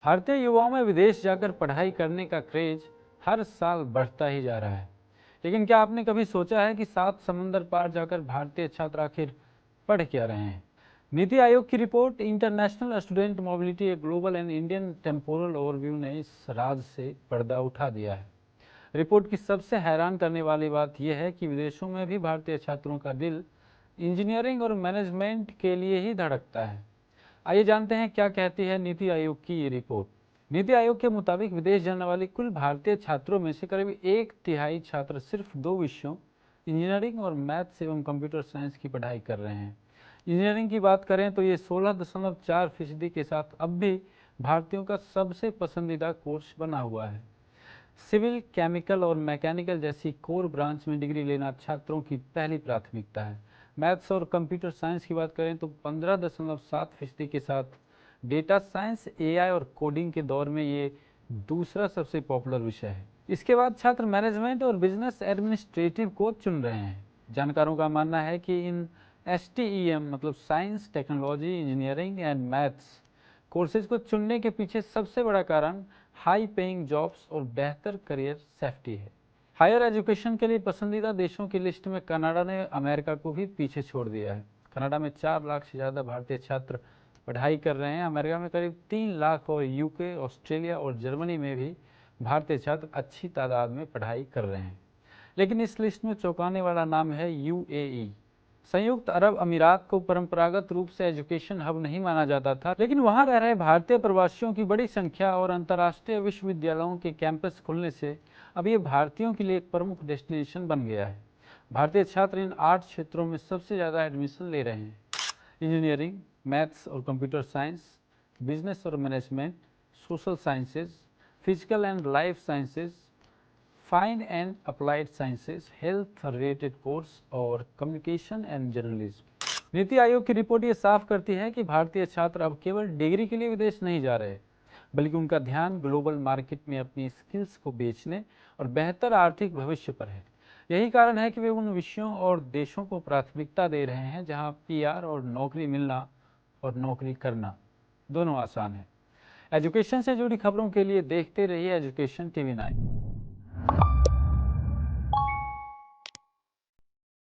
भारतीय युवाओं में विदेश जाकर पढ़ाई करने का क्रेज हर साल बढ़ता ही जा रहा है। लेकिन क्या आपने कभी सोचा है कि 7 समंदर पार जाकर भारतीय छात्र आखिर पढ़ क्या रहे हैं? नीति आयोग की report international student mobility a global and Indian temporal overview ने इस राज से पर्दा उठा दिया है। रिपोर्ट की सबसे हैरान करने वाली बात यह है कि विदेशों में भी भारतीय छात्रों का दिल इंजीनियरिंग और मैनेजमेंट के लिए ही धड़कता है। आइए जानते हैं क्या कहती है नीति आयोग की ये रिपोर्ट। नीति आयोग के मुताबिक विदेश जाने वाले कुल भारतीय छात्रों में से करीब 1/3 छात्र सिर्फ 2 विषयों इंजीनियरिंग और मैथ्स एवं कंप्यूटर साइंस की पढ़ाई कर रहे हैं। इंजीनियरिंग की बात करें तो ये 16.4% के साथ अब भी भारतीयों का सबसे पसंदीदा कोर्स बना हुआ है। सिविल, केमिकल और मैकेनिकल जैसी कोर ब्रांच में डिग्री लेना छात्रों की पहली प्राथमिकता है। मैथ्स और कंप्यूटर साइंस की बात करें तो 15.7% के साथ डेटा साइंस, एआई और कोडिंग के दौर में ये दूसरा सबसे पॉपुलर विषय है। इसके बाद छात्र मैनेजमेंट और बिजनेस एडमिनिस्ट्रेटिव को चुन रहे हैं। जानकारों का मानना है कि इन STEM मतलब science, technology, engineering and maths courses को चुनने के पीछे सबसे बड़ा कारण हाई पेइंग जॉब्स और बेहतर करियर सेफ्टी है। हायर एजुकेशन के लिए पसंदीदा देशों की लिस्ट में कनाडा ने अमेरिका को भी पीछे छोड़ दिया है। कनाडा में 4 लाख से ज़्यादा भारतीय छात्र पढ़ाई कर रहे हैं। अमेरिका में करीब 3 लाख और यूके, ऑस्ट्रेलिया और जर्मनी में भी भारतीय छात्र अच्छी तादाद में पढ़ाई कर रहे हैं। लेकिन इस लिस्ट में चौंकाने वाला नाम है UAE। संयुक्त अरब अमीरात को परंपरागत रूप से एजुकेशन हब नहीं माना जाता था, लेकिन वहां रह रहे भारतीय प्रवासियों की बड़ी संख्या और अंतर्राष्ट्रीय विश्वविद्यालयों के कैंपस खुलने से अब ये भारतीयों के लिए एक प्रमुख डेस्टिनेशन बन गया है। भारतीय छात्र इन 8 क्षेत्रों में सबसे ज़्यादा एडमिशन ले रहे हैं: इंजीनियरिंग, मैथ्स और कंप्यूटर साइंस, बिजनेस और management, social sciences, physical and life sciences, fine and applied sciences, health related course और communication and journalism. NITI Aayog की रिपोर्ट ये साफ करती है कि भारतीय छात्र अब केवल डिग्री के लिए विदेश नहीं जा रहे, बल्कि उनका ध्यान ग्लोबल मार्केट में अपनी स्किल्स को बेचने और बेहतर आर्थिक भविष्य पर है। यही कारण है कि वे उन विषयों और देशों को प्राथमिकता दे रहे हैं जहां PR और नौकरी मिलना और नौकरी करना दोनों आसान है। एजुकेशन से जुड़ी खबरों के लिए देखते रहिए एजुकेशन TV 9।